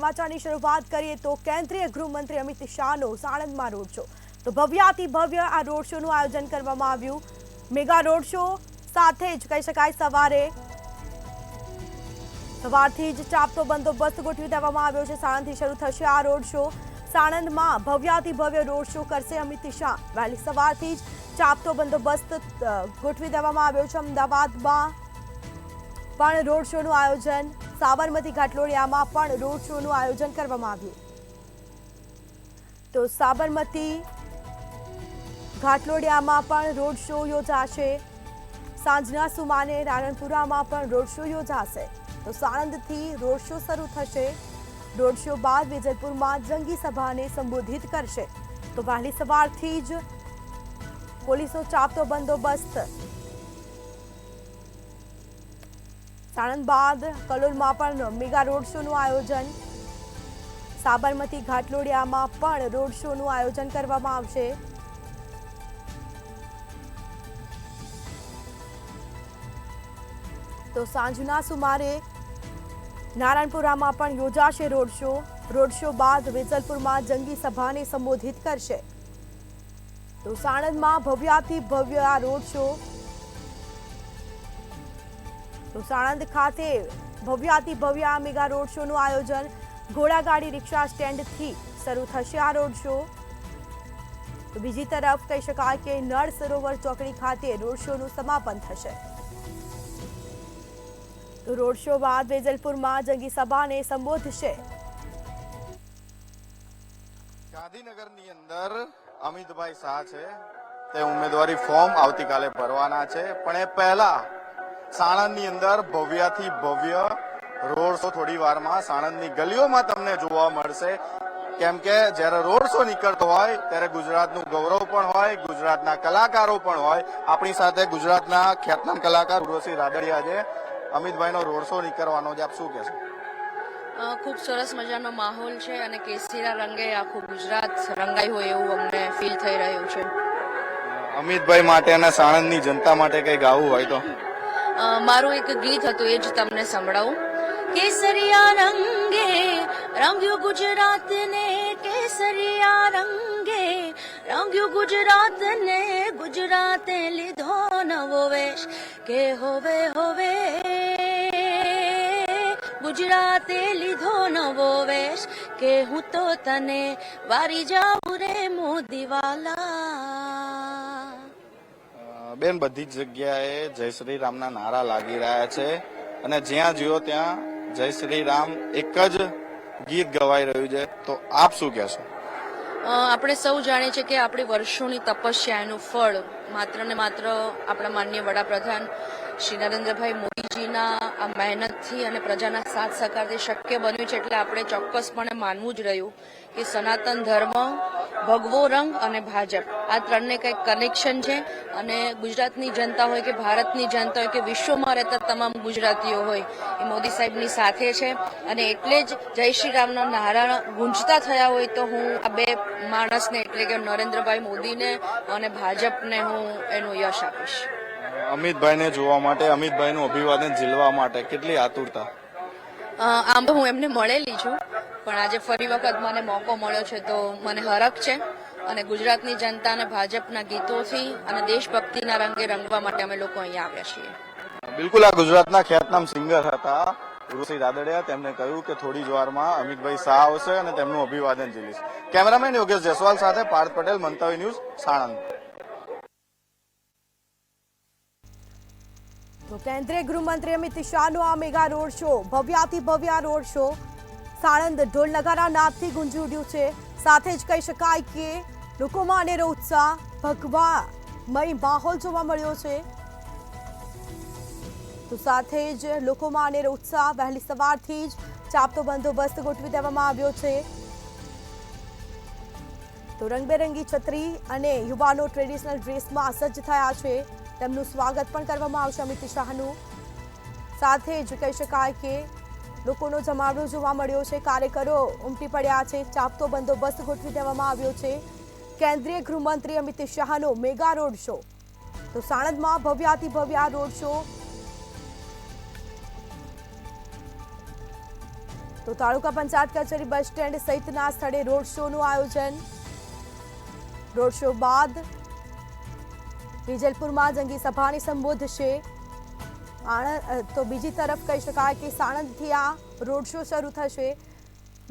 સમાચારની શરૂઆત કરીએ તો કેન્દ્રીય ગૃહમંત્રી અમિત શાહનો સાણંદમાં રોડ શો તો ભવ્યાતિ ભવ્ય આ રોડ શોનું આયોજન કરવામાં આવ્યું। મેગા રોડ શો સાથે જ કહી શકાય સવારથી જ ચાપતો બંદોબસ્ત ગોઠવી દેવામાં આવ્યો છે। સાણંદથી શરૂ થશે આ રોડ શો। સાણંદમાં ભવ્યાતિ ભવ્ય રોડ શો કરશે અમિત શાહ। વહેલી સવારથી જ ચાપતો બંદોબસ્ત ગોઠવી દેવામાં આવ્યો છે। અમદાવાદમાં પણ રોડ શોનું આયોજન, સાબરમતી ઘાટલોડિયામાં પણ રોડ શોનું આયોજન કરવામાં આવ્યું। તો સાબરમતી ઘાટલોડિયામાં પણ રોડ શો યોજાશે। સાંજના સુમાને રાણપુરામાં પણ રોડ શો યોજાશે। તો સાણંદથી રોડ શો શરૂ થશે। રોડ શો બાદ વેજલપુરમાં જંગી સભાને સંબોધિત કરશે। તો વહેલી સવારથી જ પોલીસનો ચાપતો બંદોબસ્ત। સાણંદ બાદ કલોલમાં પણ મેગા રોડ શોનું આયોજન, સાબરમતી ઘાટલોડિયામાં પણ રોડ શોનું આયોજન કરવામાં આવશે। તો સાંજના સુમારે નારાયણપુરામાં પણ યોજાશે રોડ શો। રોડ શો બાદ વેજલપુરમાં જંગી સભાને સંબોધિત કરશે। તો સાણંદમાં ભવ્યાતિ ભવ્ય આ રોડ શો। તો સાણંદ ખાતે ભવ્યાતિ ભવ્ય આ મેગા રોડ શોનું આયોજન, ઘોડાગાડી રિક્ષા સ્ટેન્ડથી શરૂ થશે આ રોડ શો। તો બીજી તરફ કહી શકાય કે નળ સરોવર ચોકડી ખાતે રોડ શોનું સમાપન થશે। તો રોડ શો બાદ વેજલપુરમાં જંગી સભાને સંબોધશે। ગાંધીનગરની અંદર અમિતભાઈ શાહ છે તે ઉમેદવારી ફોર્મ આવતીકાલે ભરવાના છે, પણ એ પહેલા સાણંદની અંદર ભવ્યાથી ભવ્ય રોડ શો થોડી વારમાં સાણંદની ગલીઓમાં તમને જોવા મળશે। કેમ કે જ્યારે રોડ શો નીકળતો હોય ત્યારે ગુજરાતનું ગૌરવ પણ હોય, ગુજરાતના કલાકારો પણ હોય। આપણી સાથે ગુજરાતના ખ્યાતનામ કલાકાર ઉર્વશી રાદડિયા છે। અમિતભાઈનો રોડ શો નીકળવાનો છે, આપ શું કહેશો? ખૂબ સરસ મજાનો માહોલ છે અને કેસરીના રંગે આખું ગુજરાત રંગાઈ હોય એવું અમને ફીલ થઈ રહ્યું છે। અમિતભાઈ માટે અને સાણંદની જનતા માટે કંઈ ગાવું હોય તો? મારું એક ગીત હતું, એ જ તમને સંભળાવું। કેસરિયા રંગે રંગ્યું ગુજરાતને, કેસરિયા રંગે રંગ્યું ગુજરાતને, ગુજરાતે લીધો નવો વેશ કે હોવે હોવે, ગુજરાતે લીધો નવો વેશ કે હું તો તને વારી જાઉં રે મોદીવાલા। બેન, બધી જ જગ્યાએ જય શ્રી રામના નારા લાગી રહ્યા છે અને જ્યાં જુઓ ત્યાં જય શ્રી રામ એક જ ગીત ગવાઈ રહ્યું છે, તો આપ શું કહેશો? આપણે સૌ જાણીએ છીએ કે આપણી વર્ષોની તપસ્યાનું ફળ માત્ર ને માત્ર આપણા માનનીય વડાપ્રધાન શ્રી નરેન્દ્રભાઈ મોદીજીના આ મહેનતથી અને પ્રજાના સાથ સહકારથી શક્ય બન્યું છે। એટલે આપણે ચોક્કસપણે માનવું જ રહ્યું કે સનાતન ધર્મ, ભગવો રંગ અને ભાજપ આ ત્રણને કંઈક કનેક્શન છે અને ગુજરાતની જનતા હોય કે ભારતની જનતા હોય કે વિશ્વમાં રહેતા તમામ ગુજરાતીઓ હોય એ મોદી સાહેબની સાથે છે અને એટલે જ જય શ્રી રામના નારા ગુંજતા થયા હોય તો હું આ બે માણસને એટલે કે નરેન્દ્રભાઈ મોદીને અને ભાજપને હું એનું યશ આપીશ। અમિતભાઈને જોવા માટે, અમિતભાઈનું અભિવાદન ઝીલવા માટે કેટલી આતુરતા? આમ તો હું એમને મળેલી છું, પણ આજે ફરી વખત મને મોકો મળ્યો છે તો મને હરખ છે અને ગુજરાતની જનતા અને ભાજપના ગીતોથી અને દેશભક્તિના રંગે રંગવા માટે અમે લોકો અહીંયા આવ્યા છીએ। બિલકુલ, આ ગુજરાતના ખ્યાતનામ સિંગર હતા ઉર્વશી રાદડિયા। તેમણે કહ્યું કે થોડી જ વારમાં અમિતભાઈ શાહ આવશે અને તેમનું અભિવાદન ઝીલીશ। કેમેરામેન યોગેશ જયસ્વાલ સાથે પાર્થ પટેલ, મંતવ્ય ન્યૂઝ, સાણંદ। તો કેન્દ્રીય ગૃહમંત્રી અમિત શાહનો આ મેગા રોડ શો, ભવ્યાતિ ભવ્ય રોડ શો સાણંદ ઢોલ નગારા નાદથી ગુંજી ઉઠ્યું છે। સાથે જ કહી શકાય કે લોકોમાં અનેરો ઉત્સાહ, ભગવામય માહોલ જોવા મળ્યો છે। તો સાથે જ લોકોમાં અનેરો ઉત્સાહ, વહેલી સવારથી જ ચાપતો બંદોબસ્ત ગોઠવી દેવામાં આવ્યો છે। તો રંગબેરંગી છત્રી અને યુવાનો ટ્રેડિશનલ ડ્રેસમાં સજ્જ થયા છે। તેમનું સ્વાગત પણ કરવામાં આવશે અમિત શાહનું। સાથે જ કહી શકાય કે લોકોનો જમાવડો જોવા મળ્યો છે, કાર્યકરો ઉમટી પડ્યા છે, ચાપતો બંદોબસ્ત ગોઠવી દેવામાં આવ્યો છે। કેન્દ્રીય ગૃહમંત્રી અમિત શાહનો મેગા રોડ શો। તો સાણંદમાં ભવ્યાતિ ભવ્ય રોડ શો તો તાલુકા પંચાયત કચેરી બસ સ્ટેન્ડ સહિતના સ્થળે રોડ શોનું આયોજન. રોડ શો બાદ વિજલપુરમાં જંગી સભાને સંબોધશે. તો બીજી તરફ કહી શકાય કે સાણંદથી આ રોડ શો શરૂ થશે.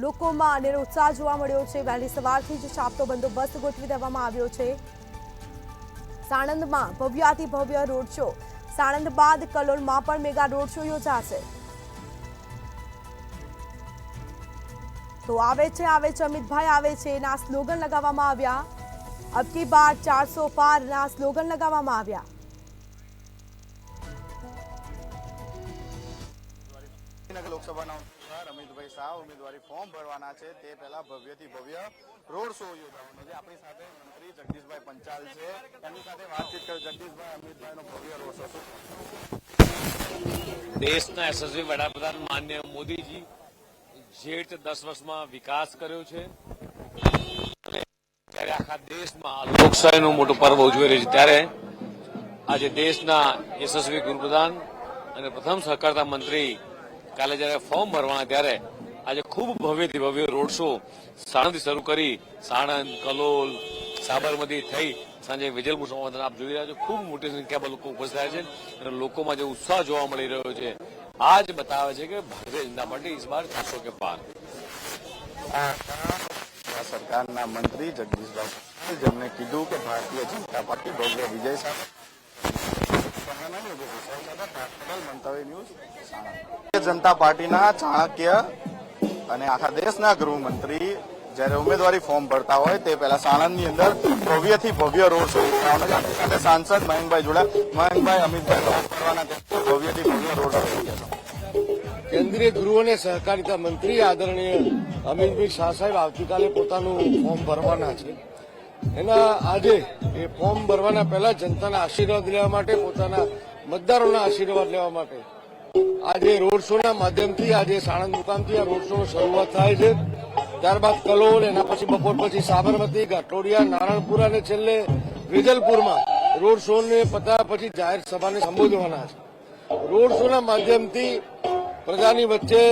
લોકોમાં અનેરો ઉત્સાહ જોવા મળ્યો છે. વહેલી સવારથી જ ચાપતો બંદોબસ્ત ગોઠવી દેવામાં આવ્યો છે. સાણંદમાં ભવ્યાતિ ભવ્ય રોડ શો. સાણંદ બાદ કલોલમાં પણ મેગા રોડ શો યોજાશે. તો આવે છે અમિતભાઈ આવે છે ના સ્લોગન લગાવવામાં આવ્યા. અબકી બાર 400 પાર ના સ્લોગન લગાવવામાં આવ્યા. લોકસભાના ઉમેદવાર અમિતભાઈ શાહ ઉમેદવારી ફોર્મ ભરવાના છે. તે પહેલા ભવ્યથી ભવ્ય રોડ શો યોજાવાનો છે. આપણી સાથે મંત્રી જગદીશભાઈ પંચાલ છે. એમની સાથે વાતચીત કરી. જગદીશભાઈ, અમિતભાઈનો ભવ્ય રોડ શો શું? દેશના યશસ્વી વડાપ્રધાન માન્ય મોદીજી જેઠ 10 વર્ષમાં વિકાસ કર્યો છે. ત્યારે આખા દેશમાં લોકશાહીનું મોટું પર્વ ઉજવી રહ્યું છે. ત્યારે આજે દેશના યશસ્વી ગૃહપ્રધાન અને પ્રથમ સહકારતા મંત્રી કાલે જયારે ફોર્મ ભરવાના ત્યારે આજે ખૂબ ભવ્યથી ભવ્ય રોડ શો સાણંદથી શરૂ કરી સાણંદ, કલોલ, સાબરમતી થઈ સાંજે વિજલપુર સંવાદન આપ જોઈ રહ્યા છો. ખૂબ મોટી સંખ્યામાં લોકો ઉપસ્થિત થયા છે અને લોકોમાં જે ઉત્સાહ જોવા મળી રહ્યો છે આ જ બતાવે છે કે ભારતીય જનતા પાર્ટી ઇસ બાર 400 કે પાર. સરકારના મંત્રી જગદીશભાઈ પટેલ જેમણે કીધું કે ભારતીય જનતા પાર્ટી ભવ્ય વિજય સાથે મંતવ્ય ન્યૂઝ સાણંદ. ભારતીય જનતા પાર્ટીના ચાણક્ય અને આખા દેશના ગૃહમંત્રી જ્યારે ઉમેદવારી ફોર્મ ભરતા હોય તે પહેલા સાણંદની અંદર ભવ્યથી ભવ્ય રોડ શો યોજવાનો છે. આપણી સાથે સાંસદ મયંકભાઈ જોડાયા. મયંકભાઈ, અમિતભાઈ ફોર્મ ભરવાના ભવ્યથી ભવ્ય રોડ શો. કેન્દ્રીય ગૃહ અને સહકારિતા મંત્રી આદરણીય અમિતભાઈ શાહ સાહેબ આવતીકાલે પોતાનું ફોર્મ ભરવાના છે. એના આજે એ ફોર્મ ભરવાના પહેલા જનતાના આશીર્વાદ લેવા માટે, પોતાના મતદારોના આશીર્વાદ લેવા માટે આજે રોડ શોના માધ્યમથી આજે સાણંદ મુકામથી આ રોડ શોની શરૂઆત થાય છે. ત્યારબાદ કલોલ, એના પછી બપોર પછી સાબરમતી, ઘાટોડિયા, નારણપુર અને છેલ્લે વિજલપુરમાં રોડ શોને પતાવ્યા પછી જાહેર સભાને સંબોધવાના છે. રોડ શોના માધ્યમથી પ્રજાની વચ્ચે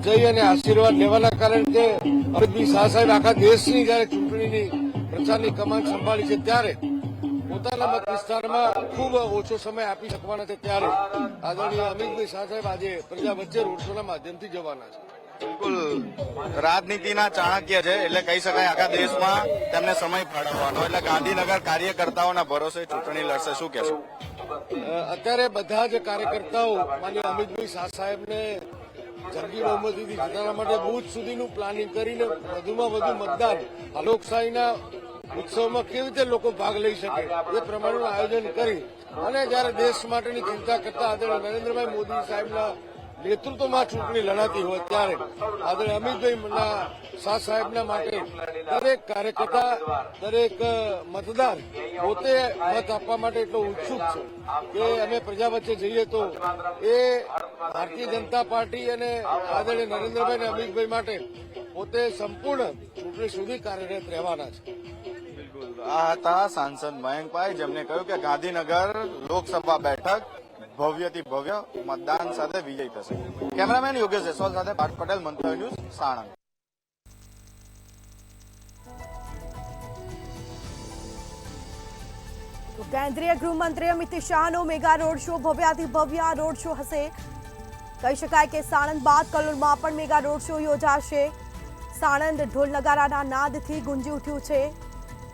જઈ અને આશીર્વાદ લેવાના કારણ કે અમિતભાઈ શાહ સાહેબ આખા દેશની જયારે ચૂંટણીની પ્રચારની કમાન સંભાળી છે ત્યારે પોતાના મત વિસ્તારમાં ખૂબ ઓછો સમય આપી શકવાના છે. ત્યારે આદરણીય અમિતભાઈ શાહ સાહેબ આજે પ્રજા વચ્ચે રોડ શોના માધ્યમથી જવાના છે. બિલકુલ રાજનીતિના ચાણક્ય છે એટલે કહી શકાય આખા દેશમાં તેમને સમય ફાળવવાનો. એટલે ગાંધીનગર કાર્યકર્તાઓના ભરોસે ચૂંટણી લડશે. શું કહેશો? અત્યારે બધા જ કાર્યકર્તાઓ માન્ય અમિતભાઈ શાહ સાહેબને જંગી બહુમતીથી જીતાડવા માટે બૂથ સુધીનું પ્લાનિંગ કરીને વધુમાં વધુ મતદાન આ લોકશાહીના ઉત્સવમાં કેવી રીતે લોકો ભાગ લઈ શકે એ પ્રમાણેનું આયોજન કરી અને જયારે દેશ માટેની ચિંતા કરતા આદરણીય નરેન્દ્રભાઈ મોદી સાહેબના નેતૃત્વમાં ચૂંટણી લડાતી હોય ત્યારે આદરણીય અમિતભાઈ શાહ સાહેબના માટે દરેક કાર્યકર્તા, દરેક મતદાર પોતે મત આપવા માટે એટલો ઉત્સુક છે કે અમે પ્રજા વચ્ચે જઈએ તો એ ભારતીય જનતા પાર્ટી અને આદરણીય નરેન્દ્રભાઈ અને અમિતભાઈ માટે પોતે સંપૂર્ણ ચૂંટણી સુધી કાર્યરત રહેવાના છે. આ હતા સાંસદ મયંકભાઈ જેમને કહ્યું કે ગાંધીનગર લોકસભા બેઠક ભવ્યથી ભવ્ય મતદાન સાથે વિજય થશે. કેમેરામેન યોગેશ જયસ્વાલ સાથે પાર્થ પટેલ, મંતવ્ય ન્યૂઝ, સાણંદ. કેન્દ્રીય ગૃહમંત્રી અમિત શાહનો મેગા રોડ શો. ભવ્યાથી ભવ્ય રોડ શો હશે. કહી શકાય કે સાણંદ બાદ કલોલમાં પણ મેગા રોડ શો યોજાશે. સાણંદ ઢોલ નગારાના નાદથી ગુંજી ઉઠ્યું છે.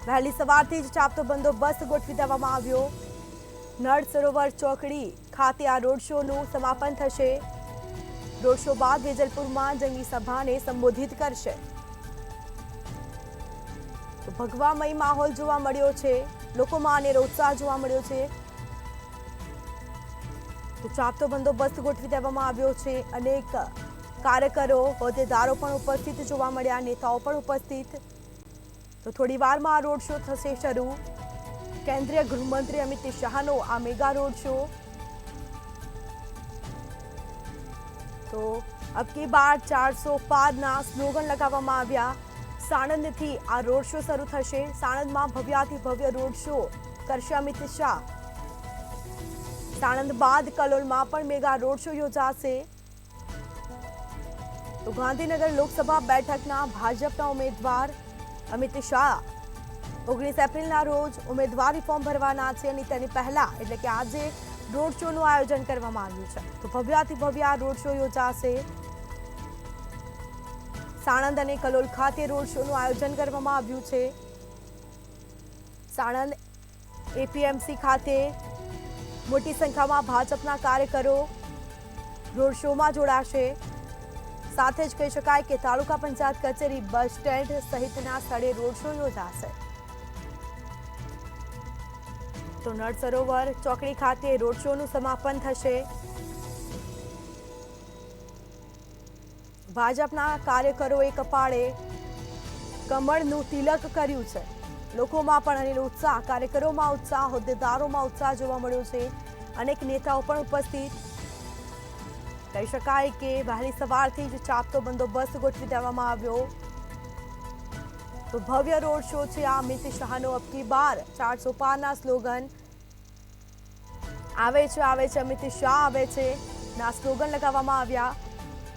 વહેલી સવારથી જ ચાપતો બંદોબસ્ત ગોઠવી દેવામાં આવ્યો. નળ સરોવર ચોકડી ખાતે આ રોડ શોનું સમાપન થશે. રોડ શો બાદ વેજલપુરમાં જંગી સભાને સંબોધિત કરશે. તો ભગવામય માહોલ જોવા મળ્યો છે. લોકોમાં અનેરો ઉત્સાહ જોવા મળ્યો છે. તો ચાપતો બંદોબસ્ત ગોઠવી દેવામાં આવ્યો છે. અનેક કાર્યકરો, હોદ્દેદારો પણ ઉપસ્થિત જોવા મળ્યા, નેતાઓ પણ ઉપસ્થિત. તો થોડી વારમાં આ રોડ શો થશે શરૂ. કેન્દ્રીય ગૃહમંત્રી અમિત શાહનો આ મેગા રોડ શો. તો અબકી બાર 400 પારના સ્લોગન લગાવવામાં આવ્યા. સાણંદથી આ રોડ શો શરૂ થશે. સાણંદમાં ભવ્યાથી ભવ્ય રોડ શો કરશે અમિત શાહ. સાણંદ બાદ કલોલમાં પણ મેગા રોડ શો યોજાશે. તો ગાંધીનગર લોકસભા બેઠકના ભાજપના ઉમેદવાર અમિત શાહ 19 એપ્રિલના રોજ ઉમેદવારી ફોર્મ ભરવાના છે અને તેની પહેલા એટલે કે આજે રોડ શોનું આયોજન કરવામાં આવ્યું છે. તો ભવ્યાથી ભવ્ય આ રોડ શો યોજાશે. સાણંદ અને કલોલ ખાતે રોડ શોનું આયોજન કરવામાં આવ્યું છે. સાણંદ એપીએમસી ખાતે મોટી સંખ્યામાં ભાજપના કાર્યકરો રોડ શોમાં જોડાશે. સાથે જ કહી શકાય કે તાલુકા પંચાયત કચેરી, બસ સ્ટેન્ડ સહિતના સ્થળે રોડ શો યોજાશે. તો નળ સરોવર ચોકડી ખાતે રોડ શોનું સમાપન થશે. ભાજપના કાર્યકરોએ કપાળે કમળનું તિલક કર્યું છે. લોકોમાં પણ અનેક ઉત્સાહ, કાર્યકરોમાં ઉત્સાહ, હોદ્દેદારોમાં ઉત્સાહ જોવા મળ્યો છે. અનેક નેતાઓ પણ ઉપસ્થિત. કહી શકાય કે વહેલી સવારથી જ ચાપતો બંદોબસ્ત ગોઠવી દેવામાં આવ્યો. તો ભવ્ય રોડ શો છે આ અમિત શાહનો. અબકી બાર 400 પારના સ્લોગન આવે છે અમિત શાહ આવે છે ના સ્લોગન લગાવવામાં આવ્યા.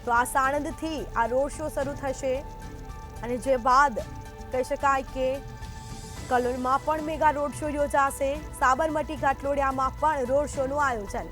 તો આ સાણંદથી આ રોડ શો શરૂ થશે અને જે બાદ કહી શકાય કે કલોલમાં પણ મેગા રોડ શો યોજાશે. સાબરમતી ઘાટલોડિયામાં પણ રોડ શોનું આયોજન.